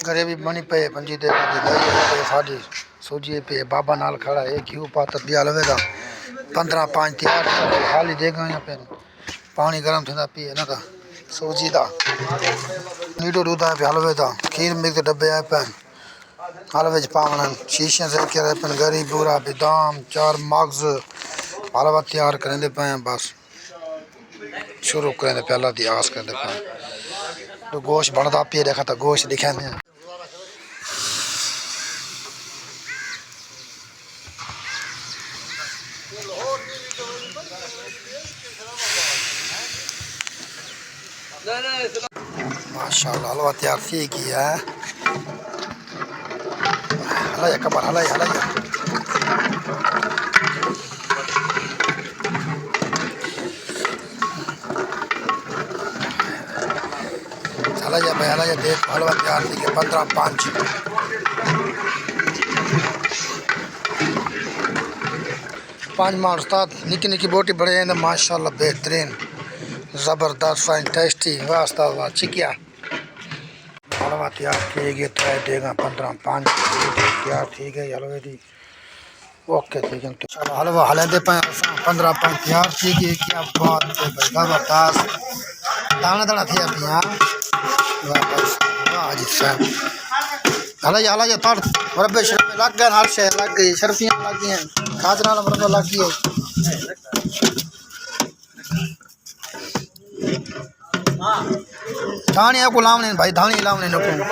घरे भी बनी पे पंजी दे पे साडी सूजी पे बाबा नाल खड़ा है घी पात दिया लवेगा 15 5 तैयार खाली देगा यहाँ पे पानी गर्म थंदा पिए ना का सूजी दा नीडो दूध पे हलवे दा खीर मिक्स डब्बे आए पे हलवे च पावना शीशे से रखे रहे पे गरी बूरा बादाम 4 मगज हलवा तैयार करेंदे पे बस शुरू करेंदे पहला दी आस करदे पे तो गोश्त बनदा पिए देखा तो गोश्त दिखाने माशाल्लाह हलवा तैयार थी गया है हलाया कबर हलाया हलाया हलाया भाई हलाया देख हलवा तैयार थी गया 15 5 5 मार उस्ताद निकी निकी बोटी बड़े हैं माशाल्लाह बेहतरीन ज़बरदस्त फैंटास्टिक वास्ता वाह चिकिया हलवा तैयार किए गए ट्राई देगा 15 5 तैयार ठीक है हलवे दी ओके ठीक है चलो हलवा हलेंदे पे 15 5 तैयार ठीक है क्या बात है भाई ज़बरदस्त दाना दाना थी अभी यहाँ वाह जी साहब हला हला तार बरबे शर्फे लग गए हर शे लग गई शर्फियाँ लग गई हैं खाजरा बरबे लग गई धानी को लावने भाई धानी लावने नको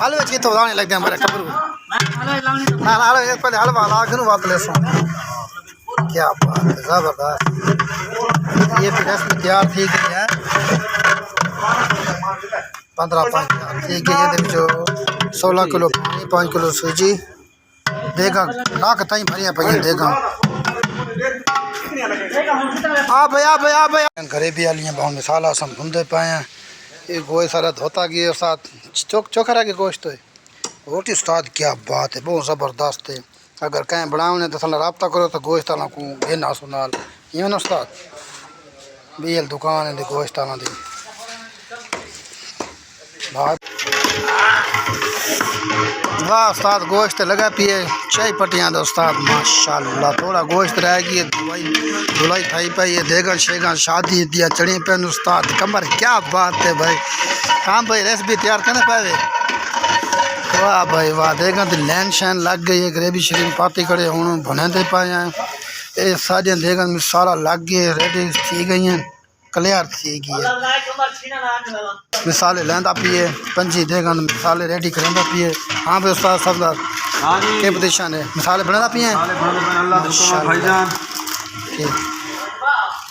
हलवे की तो दाने लगते हैं मेरे कब्र ना ना हलवे पहले हलवा ला के बात ले सो क्या बात है ज़बरदस्त ये भी रस्म तैयार थी गई है 15 5 ठीक है ये जो 16 किलो पानी 5 किलो सूजी देगा नाक ताई भरिया पे देगा आ भाई घरे भी आलियाँ बहुत मिसाला सम धुंधे पाए हैं ये गोश्त सारा धोता गया साथ चोखरा के गोश्त है रोटी उस्ताद क्या बात है बहुत ज़बरदस्त है अगर कहीं बनाने तो साला रब्ता करो तो गोश्त आला को घेना सुनाल ये ना उस्ताद बील दुकान है गोश्त आला दी वाह उस्ताद गोश्त लगा पिए चाय पटियाँ दो उस्ताद माशाल्लाह थोड़ा गोश्त रह गई धुलाई खाई पाई है देगा शेगा शादी दिया चढ़ी पैन उस्ताद कमर क्या बात है भाई हाँ भाई रेसिपी तैयार करने पाए वाह भाई वाह देगा तो लैन शैन लग गई है ग्रेवी शरीफ पाती खड़े हूँ भुने दे पाए हैं ये सारियाँ देगा मिसाला लग गई रेडी थी गई हैं क्लियर थी गई है मिसाले लेंदा पिए पंजी देगा मिसाले रेडी करेंदा पिए हाँ भाई उस्ताद सरदार के प्रतीक्षा ने मिसाले बनाना पिए ठीक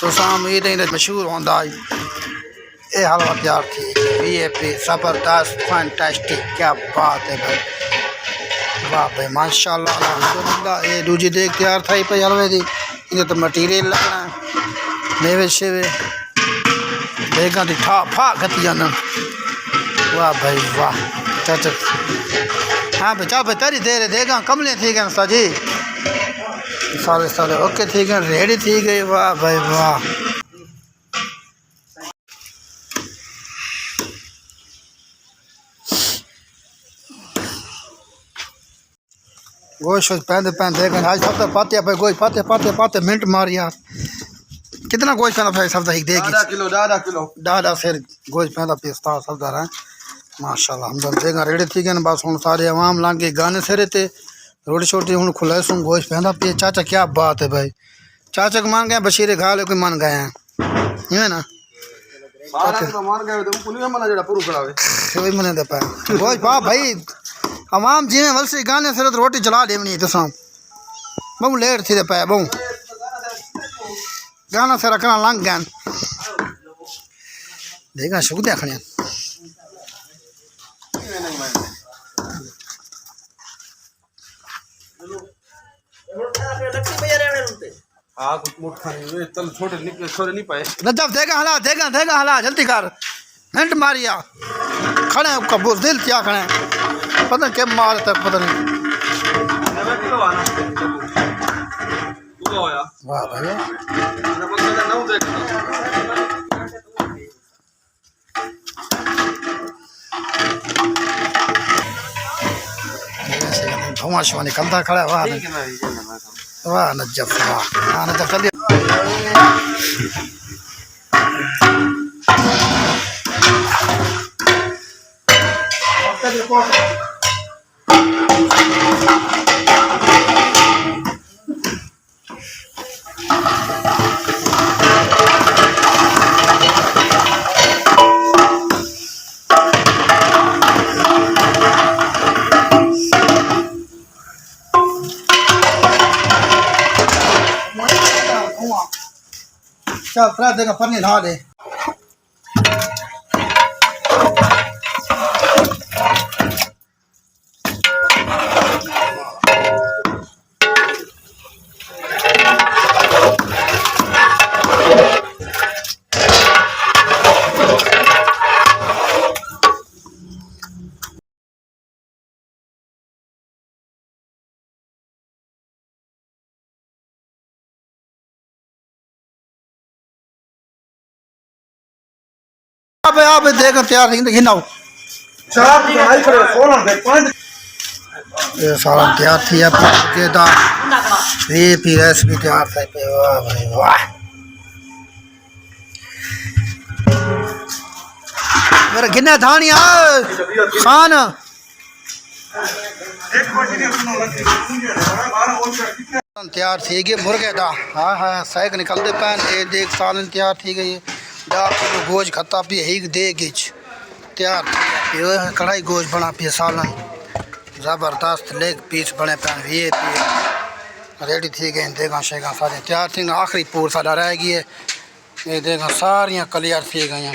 तो शाम ये मशहूर होता ये हलवा तैयार थी VIP ज़बरदस्त फैंटास्टिक क्या बात है भाई वाह भाई माशाल्लाह अल्हम्दुलिल्लाह ये दूजी देख तैयार था भाई हलवे दी इन्हें तो मटीरियल लगना है मेवे शेवे देगा दी ठा फा गतियां न वाह भाई वाह चल हाँ भाई चल भाई तेरी देर देगा कमले थी गए साजी सारे सारे ओके थी गए रेडी थी गई वाह भाई वाह गोश्त पहनते पहनते देखें आज सब तक पाते पे गोश्त पाते पाते पाते मिनट मार यार कितना गोश्त पहना फिर सब तक देगी दादा फिर गोश्त पहना पिस्ता सब है माशाल्लाह हम तो देगा रेडी थी गए बस हूँ सारे आवाम लागे गाने से रहते रोटी छोटी हूँ खुला सुन गोश्त पहना पिए चाचा क्या बात है भाई चाचा को मान गए बशीरे खा लो कोई मान गए हैं है ना वही मने दे पाए गोश्त पा भाई आवाम जिमें वलसी गाने से तो रोटी चला देवनी तो शाम बहु लेट थी पे बहु गाना से रखना लंघ गए देखा शुक देखने देगा हला जल्दी कर मिनट मारिया खड़े कबूल दिल क्या खड़े पता नहीं क्या मार तक पता नहीं वाह भाई धुआं शुआं निकलता खड़ा। वाह वाह नजफ वाह। आने तो चलिए चल फ्राई देगा पन्नी नहा दे। आप देखकर तैयार नहीं ना ये सारा तैयार थी अब के दा ये पी रेसिपी तैयार था पे। वाह भाई वाह मेरे गिन्ने धानिया खान तैयार थी गए मुर्गे दा। हाँ हाँ सैक निकलते पैन ये देख सालन तैयार थी गई। गोश्त खत्ता पी ही दे गिच तैयार कढ़ाई गोश्त बना पी सालन ज़बरदस्त लेग पीस बने पैन ये पी रेडी थी गई। देखा शेगा सारी तैयार थी। आखिरी पूर सारा रह गई है। ये देखा सारियाँ क्लियर थी गई।